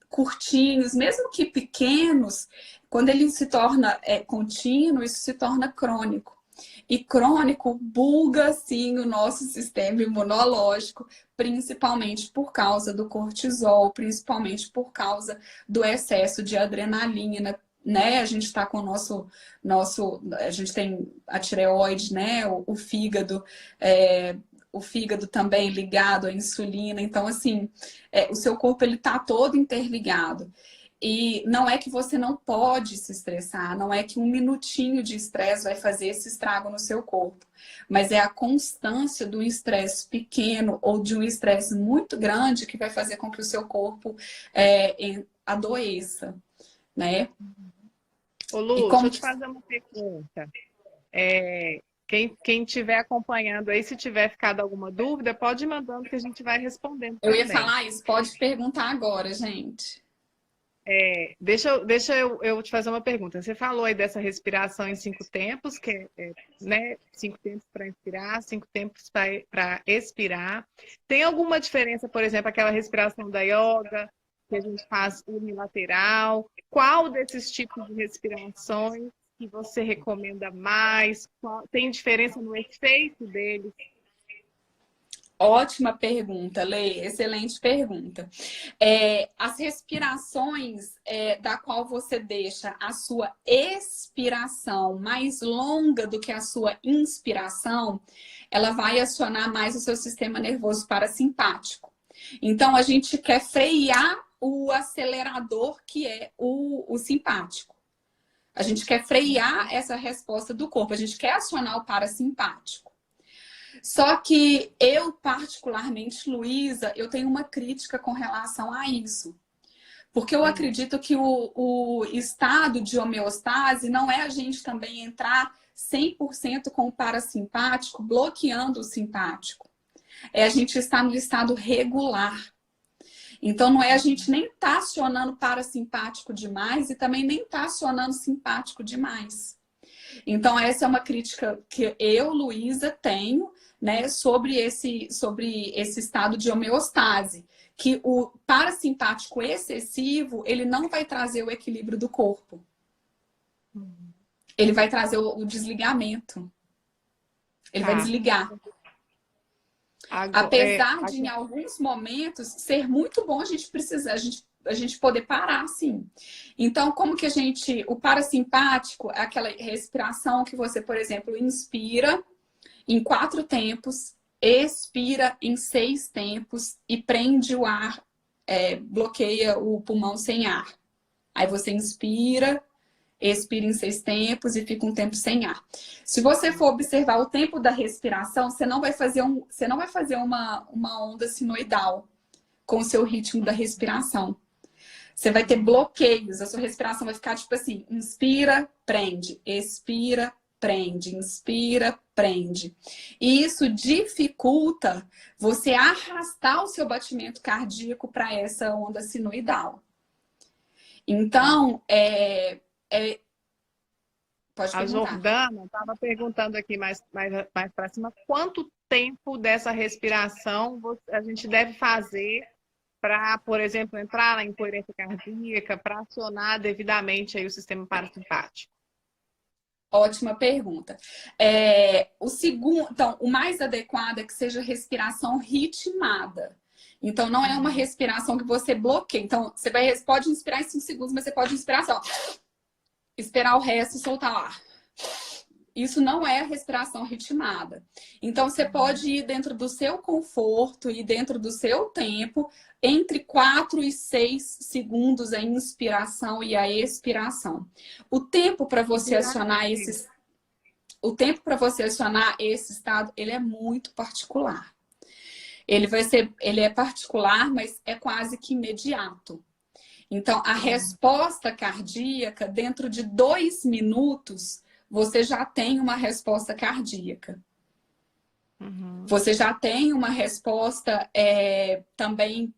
curtinhos, mesmo que pequenos, quando ele se torna contínuo, isso se torna crônico. E crônico buga, sim, o nosso sistema imunológico, principalmente por causa do cortisol, principalmente por causa do excesso de adrenalina, né? A gente está com a gente tem a tireoide, né? O fígado, o fígado também ligado à insulina. Então, assim, o seu corpo ele está todo interligado. E não é que você não pode se estressar, não é que um minutinho de estresse vai fazer esse estrago no seu corpo, mas é a constância do estresse pequeno ou de um estresse muito grande que vai fazer com que o seu corpo adoeça, né? Ô Lu, deixa eu te fazer uma pergunta. Quem estiver acompanhando aí, se tiver ficado alguma dúvida, pode ir mandando que a gente vai respondendo também. Eu ia falar isso, pode perguntar agora, gente. Deixa eu te fazer uma pergunta. Você falou aí dessa respiração em 5 tempos, que né, 5 tempos para inspirar, 5 tempos para expirar. Tem alguma diferença, por exemplo, aquela respiração da yoga, que a gente faz unilateral? Qual desses tipos de respirações que você recomenda mais? Tem diferença no efeito deles? Ótima pergunta, Lê. Excelente pergunta. As respirações da qual você deixa a sua expiração mais longa do que a sua inspiração, ela vai acionar mais o seu sistema nervoso parasimpático. Então, a gente quer frear o acelerador que é o simpático. A gente quer frear essa resposta do corpo. A gente quer acionar o parasimpático. Só que eu, particularmente, Luísa, eu tenho uma crítica com relação a isso. Porque eu acredito que o estado de homeostase não é a gente também entrar 100% com o parasimpático, bloqueando o simpático. É a gente estar no estado regular. Então, não é a gente nem estar acionando parasimpático demais e também nem estar acionando simpático demais. Então, essa é uma crítica que eu, Luísa, tenho, né, sobre esse estado de homeostase, que o parasimpático excessivo, ele não vai trazer o equilíbrio do corpo. Ele vai trazer o desligamento. Ele vai desligar. Apesar de, em alguns momentos, ser muito bom a gente poder parar, sim. Então, como que o parasimpático é aquela respiração que você, por exemplo, inspira em 4 tempos, expira em 6 tempos e prende o ar, bloqueia o pulmão sem ar. Aí você inspira, expira em 6 tempos e fica um tempo sem ar. Se você for observar o tempo da respiração, você não vai fazer uma onda sinoidal com o seu ritmo da respiração. Você vai ter bloqueios, a sua respiração vai ficar tipo assim, inspira, prende, expira, prende, inspira, prende. E isso dificulta você arrastar o seu batimento cardíaco para essa onda sinoidal. Então, pode perguntar. A Jordana estava perguntando aqui mais para cima, quanto tempo dessa respiração a gente deve fazer para, por exemplo, entrar na incoerência cardíaca, para acionar devidamente aí o sistema parasimpático? Ótima pergunta. Então, o mais adequado é que seja respiração ritmada. Então, não é uma respiração que você bloqueia. Então, você pode inspirar em 5 segundos, mas você pode inspirar só. Esperar o resto e soltar o ar. Isso não é a respiração ritmada. Então, você pode ir dentro do seu conforto e dentro do seu tempo, entre 4 e 6 segundos a inspiração e a expiração. O tempo para você acionar esse estado, ele é muito particular. Ele é particular, mas é quase que imediato. Então, a resposta cardíaca, dentro de 2 minutos, você já tem uma resposta cardíaca. Você já tem uma resposta também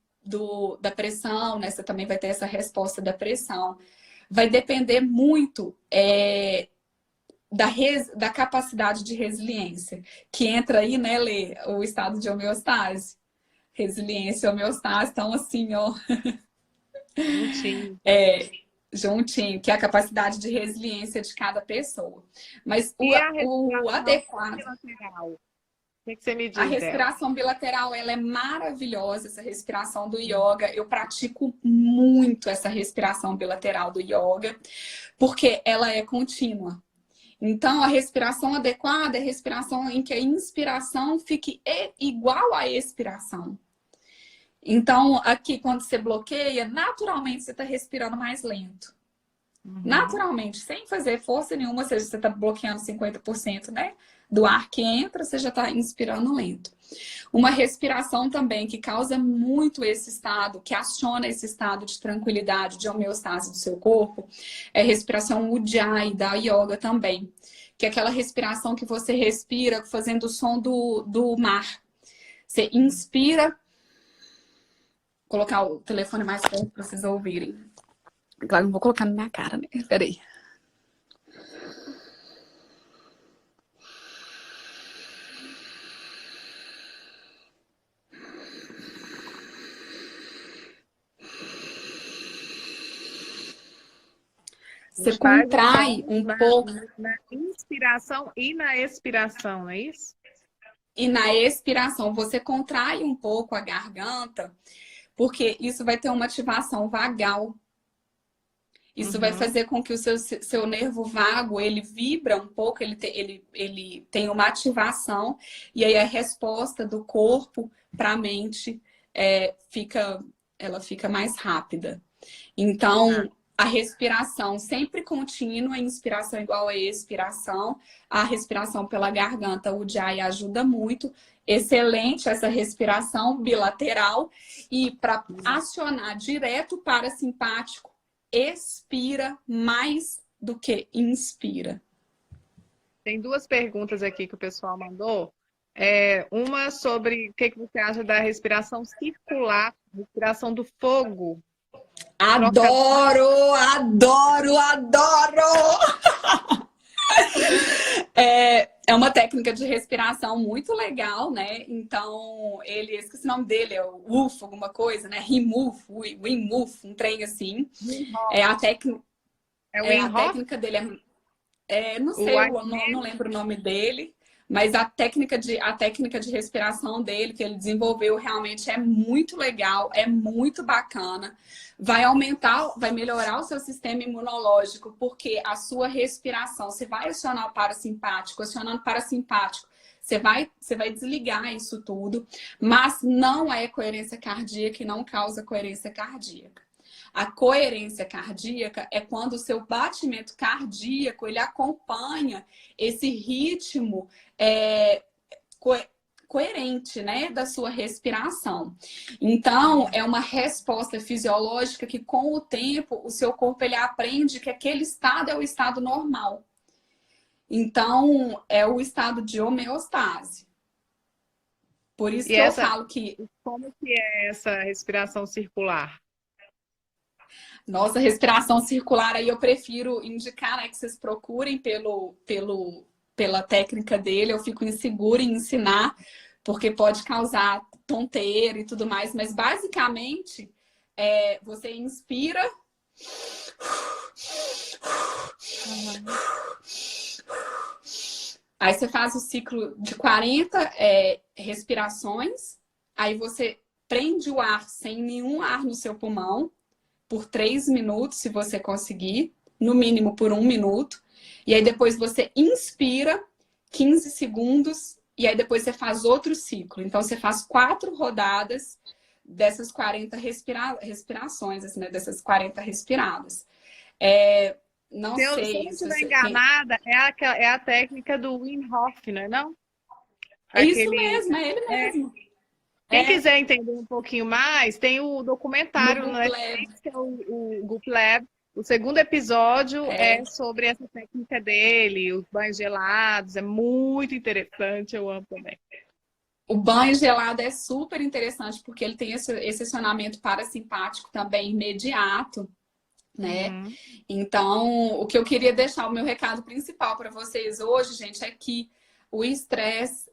da pressão, né? Você também vai ter essa resposta da pressão. Vai depender muito da capacidade de resiliência, que entra aí, né, Lê, o estado de homeostase. Resiliência e homeostase estão assim, ó. Juntinho. Juntinho, que é a capacidade de resiliência de cada pessoa. Mas E a o respiração adequado. bilateral? O que você me A diz dela? respiração bilateral, ela é maravilhosa, essa respiração do yoga. Eu pratico muito essa respiração bilateral do yoga, porque ela é contínua. Então, a respiração adequada é a respiração em que a inspiração fique igual à expiração. Então, aqui, quando você bloqueia, naturalmente você está respirando mais lento. Naturalmente, sem fazer força nenhuma, ou seja, você está bloqueando 50%, né, do ar que entra, você já está inspirando lento. Uma respiração também que causa muito esse estado, que aciona esse estado de tranquilidade, de homeostase do seu corpo, é a respiração Ujjayi, da yoga também. Que é aquela respiração que você respira fazendo o som do mar. Você inspira. Vou colocar o telefone mais perto para vocês ouvirem. Claro, não vou colocar na minha cara, né? Peraí. Você contrai um pouco. Na inspiração e na expiração, não é isso? E na expiração, você contrai um pouco a garganta, porque isso vai ter uma ativação vagal. Isso vai fazer com que o seu nervo vago, ele vibra um pouco, ele tem uma ativação, e aí a resposta do corpo para a mente ela fica mais rápida. Então, a respiração sempre contínua, a inspiração igual a expiração, a respiração pela garganta, o Ujjayi ajuda muito. Excelente essa respiração bilateral. E para acionar direto o parasimpático, expira mais do que inspira. Tem duas perguntas aqui que o pessoal mandou. Uma sobre o que você acha da respiração circular, respiração do fogo. Adoro, adoro, adoro! É uma técnica de respiração muito legal, né? Então, esqueci o nome dele, é o Wuf, alguma coisa, né? Wim Wuf, um trem assim. A técnica dele não sei, eu não lembro o nome dele, mas a técnica de respiração dele, que ele desenvolveu, realmente é muito legal, é muito bacana. Vai melhorar o seu sistema imunológico, porque a sua respiração, você vai acionar o parasimpático, acionando o parasimpático, você vai desligar isso tudo, mas não é coerência cardíaca e não causa coerência cardíaca. A coerência cardíaca é quando o seu batimento cardíaco ele acompanha esse ritmo coerente, né, da sua respiração. Então, é uma resposta fisiológica que, com o tempo, o seu corpo ele aprende que aquele estado é o estado normal. Então, é o estado de homeostase. Por isso que eu falo que... Como que é essa respiração circular? Nossa, respiração circular aí eu prefiro indicar, né, que vocês procurem pela técnica dele. Eu fico insegura em ensinar, porque pode causar tonteira e tudo mais. Mas, basicamente, você inspira... Aí você faz o ciclo de 40 respirações. Aí você prende o ar sem nenhum ar no seu pulmão por 3 minutos, se você conseguir. No mínimo por 1 minuto. E aí depois você inspira 15 segundos. E aí depois você faz outro ciclo. Então você faz 4 rodadas dessas 40 respirações, assim, né? Dessas 40 respiradas. Não sei. Se eu não estiver enganada, é a técnica do Wim Hof, não é não? Isso mesmo, é ele mesmo. Quem quiser entender um pouquinho mais, tem o documentário no Netflix, que é o Goop Lab. O segundo episódio é sobre essa técnica dele, os banhos gelados. É muito interessante, eu amo também. O banho gelado é super interessante porque ele tem esse acionamento parasimpático também imediato, né? Uhum. Então, o que eu queria deixar, o meu recado principal para vocês hoje, gente, é que o estresse,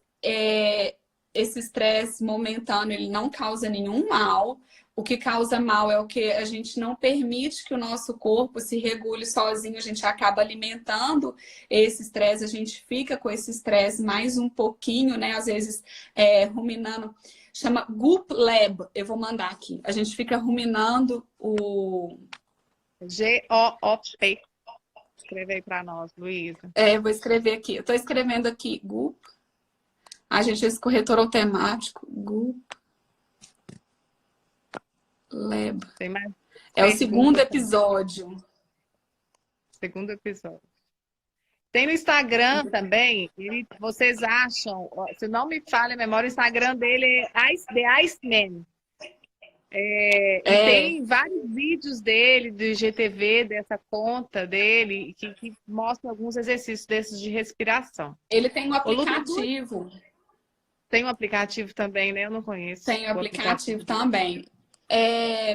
esse estresse momentâneo, ele não causa nenhum mal. O que causa mal é o que a gente não permite que o nosso corpo se regule sozinho, a gente acaba alimentando esse estresse, a gente fica com esse estresse mais um pouquinho, né? Às vezes ruminando. Chama Goop Lab, eu vou mandar aqui. A gente fica ruminando o GOOP. Escreve aí para nós, Luísa. vou escrever aqui. Eu estou escrevendo aqui, Goop. A gente, esse corretor automático, Goop Lab. Tem mais É o segundo perguntas? episódio. Segundo episódio. Tem no Instagram também, vocês acham, se não me falha a memória, o Instagram dele é The Iceman. E tem vários vídeos dele, do IGTV, dessa conta dele, que mostram alguns exercícios desses de respiração. Ele tem um Ô, Lu, aplicativo. tem um aplicativo também, né? Eu não conheço. Tem um o aplicativo também.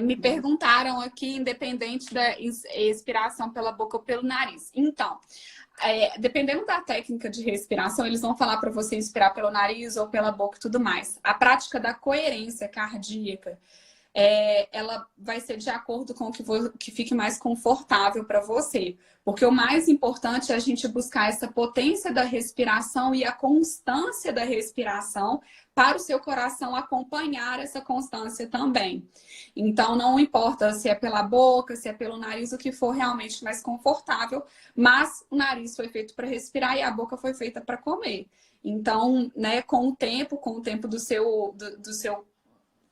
Me perguntaram aqui, independente da expiração pela boca ou pelo nariz. Então, dependendo da técnica de respiração, eles vão falar para você inspirar pelo nariz ou pela boca e tudo mais. A prática da coerência cardíaca, ela vai ser de acordo com o que fique mais confortável para você. Porque o mais importante é a gente buscar essa potência da respiração e a constância da respiração para o seu coração acompanhar essa constância também. Então, não importa se é pela boca, se é pelo nariz, o que for realmente mais confortável, mas o nariz foi feito para respirar e a boca foi feita para comer. Então, né, com o tempo do seu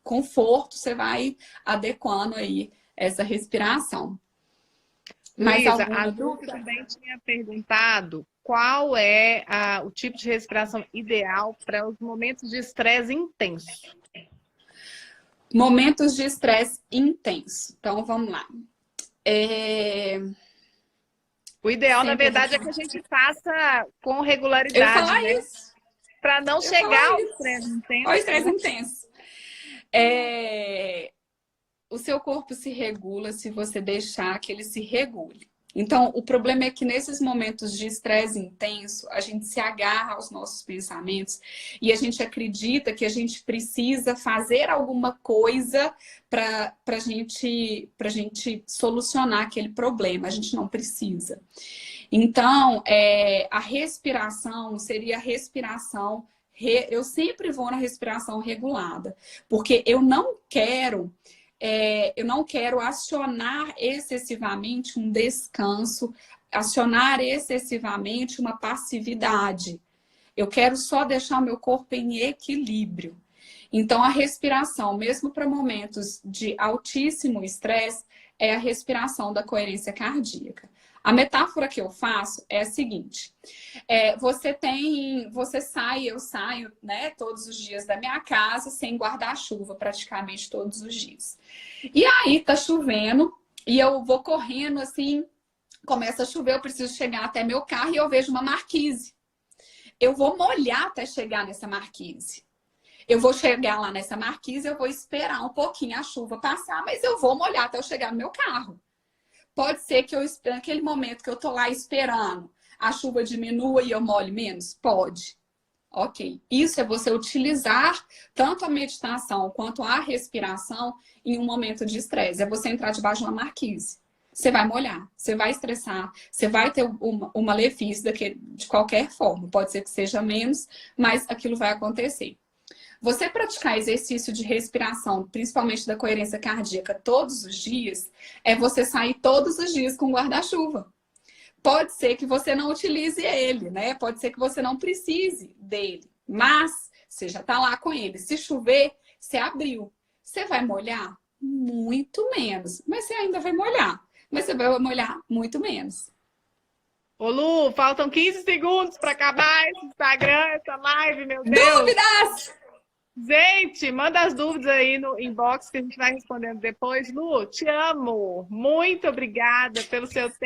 conforto, você vai adequando aí essa respiração. Mas a dúvida também tinha perguntado qual é o tipo de respiração ideal para os momentos de estresse intenso. Momentos de estresse intenso. Então, vamos lá. O ideal, na verdade, é que a gente faça com regularidade, né? Para não chegar ao estresse intenso. Ao estresse intenso. O seu corpo se regula se você deixar que ele se regule. Então, o problema é que nesses momentos de estresse intenso, a gente se agarra aos nossos pensamentos e a gente acredita que a gente precisa fazer alguma coisa para a gente solucionar aquele problema. A gente não precisa. Então, a respiração seria a respiração. Eu sempre vou na respiração regulada, porque eu não quero acionar excessivamente um descanso, acionar excessivamente uma passividade. Eu quero só deixar o meu corpo em equilíbrio. Então, a respiração, mesmo para momentos de altíssimo estresse, é a respiração da coerência cardíaca. A metáfora que eu faço é a seguinte: eu saio, né, todos os dias da minha casa sem guarda-chuva, praticamente todos os dias. E aí tá chovendo e eu vou correndo assim, começa a chover, eu preciso chegar até meu carro e eu vejo uma marquise. Eu vou molhar até chegar nessa marquise. Eu vou chegar lá nessa marquise, eu vou esperar um pouquinho a chuva passar, mas eu vou molhar até eu chegar no meu carro. Pode ser que naquele momento que eu tô lá esperando, a chuva diminua e eu molhe menos? Pode. Ok. Isso é você utilizar tanto a meditação quanto a respiração em um momento de estresse. É você entrar debaixo de uma marquise. Você vai molhar, você vai estressar, você vai ter um malefício de qualquer forma. Pode ser que seja menos, mas aquilo vai acontecer. Você praticar exercício de respiração, principalmente da coerência cardíaca, todos os dias, é você sair todos os dias com guarda-chuva. Pode ser que você não utilize ele, né? Pode ser que você não precise dele, mas você já tá lá com ele. Se chover, você abriu. Você vai molhar? Muito menos. Mas você ainda vai molhar. Mas você vai molhar muito menos. Ô, Lu, faltam 15 segundos para acabar esse Instagram, essa live, meu Deus. Dúvidas! Gente, manda as dúvidas aí no inbox que a gente vai respondendo depois. Lu, te amo. Muito obrigada pelo seu tempo.